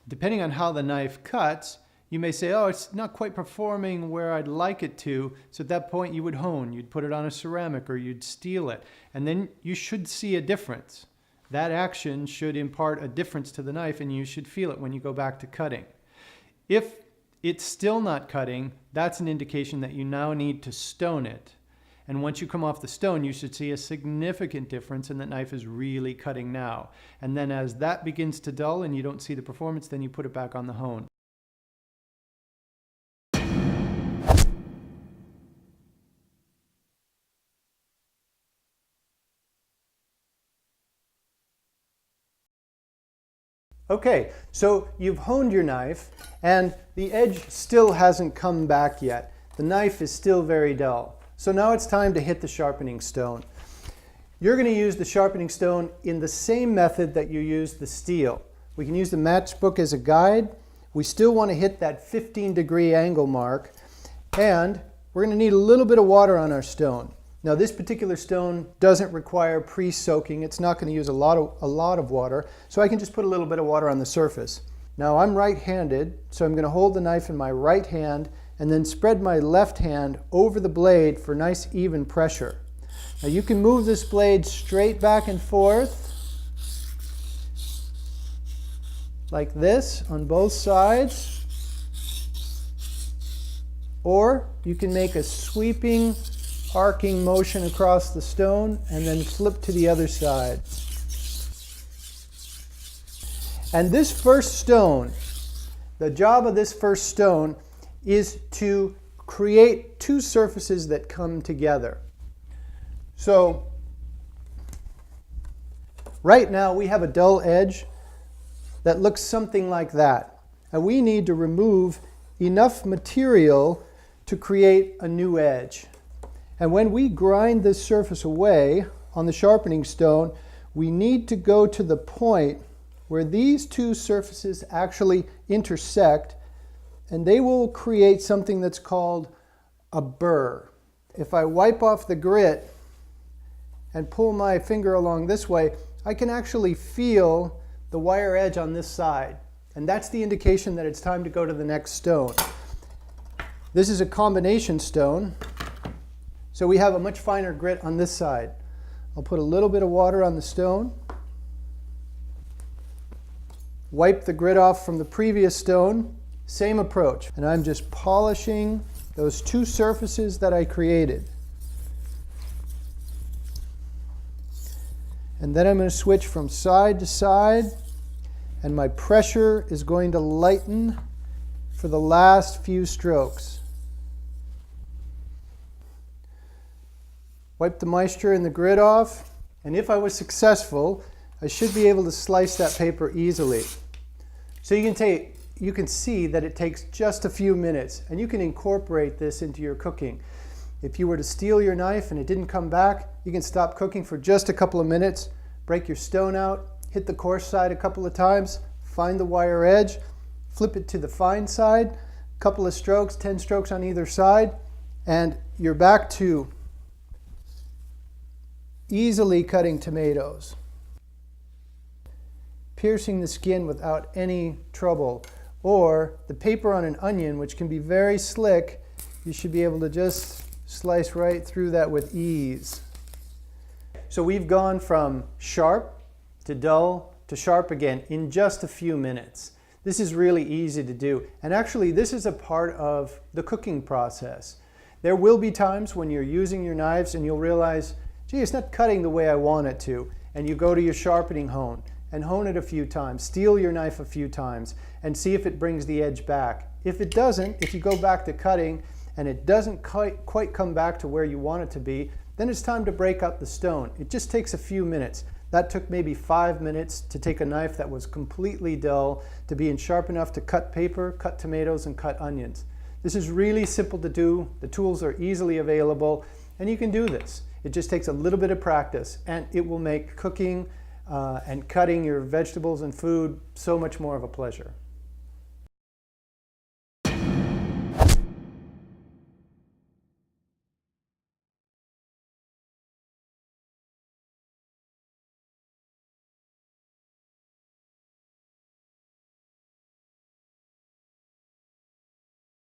Depending on how the knife cuts, you may say, oh, it's not quite performing where I'd like it to. So at that point you would hone, you'd put it on a ceramic or you'd steel it. And then you should see a difference. That action should impart a difference to the knife and you should feel it when you go back to cutting. If it's still not cutting, that's an indication that you now need to stone it. And once you come off the stone, you should see a significant difference and the knife is really cutting now. And then as that begins to dull and you don't see the performance, then you put it back on the hone. Okay, so you've honed your knife and the edge still hasn't come back yet. The knife is still very dull. So now it's time to hit the sharpening stone. You're going to use the sharpening stone in the same method that you use the steel. We can use the matchbook as a guide. We still want to hit that 15-degree angle mark, and we're going to need a little bit of water on our stone. Now this particular stone doesn't require pre-soaking. It's not going to use a lot of water, so I can just put a little bit of water on the surface. Now I'm right-handed, so I'm going to hold the knife in my right hand and then spread my left hand over the blade for nice even pressure. Now you can move this blade straight back and forth like this on both sides, or you can make a sweeping arcing motion across the stone and then flip to the other side. And this first stone, the job of this first stone is to create two surfaces that come together. So right now we have a dull edge that looks something like that. And we need to remove enough material to create a new edge. And when we grind this surface away on the sharpening stone, we need to go to the point where these two surfaces actually intersect, and they will create something that's called a burr. If I wipe off the grit and pull my finger along this way, I can actually feel the wire edge on this side. And that's the indication that it's time to go to the next stone. This is a combination stone, so we have a much finer grit on this side. I'll put a little bit of water on the stone, wipe the grit off from the previous stone, same approach. And I'm just polishing those two surfaces that I created. And then I'm going to switch from side to side, and my pressure is going to lighten for the last few strokes. Wipe the moisture and the grit off, and if I was successful, I should be able to slice that paper easily. So you can see that it takes just a few minutes, and you can incorporate this into your cooking. If you were to steel your knife and it didn't come back, you can stop cooking for just a couple of minutes, break your stone out, hit the coarse side a couple of times, find the wire edge, flip it to the fine side, a couple of strokes, 10 strokes on either side, and you're back to easily cutting tomatoes, piercing the skin without any trouble. Or the paper on an onion, which can be very slick, you should be able to just slice right through that with ease. So we've gone from sharp to dull to sharp again in just a few minutes. This is really easy to do. And actually, this is a part of the cooking process. There will be times when you're using your knives and you'll realize, gee, it's not cutting the way I want it to. And you go to your sharpening hone and hone it a few times, steel your knife a few times, and see if it brings the edge back. If it doesn't, if you go back to cutting and it doesn't quite come back to where you want it to be, then it's time to break up the stone. It just takes a few minutes. That took maybe 5 minutes to take a knife that was completely dull to being sharp enough to cut paper, cut tomatoes, and cut onions. This is really simple to do. The tools are easily available, and you can do this. It just takes a little bit of practice, and it will make cooking and cutting your vegetables and food so much more of a pleasure.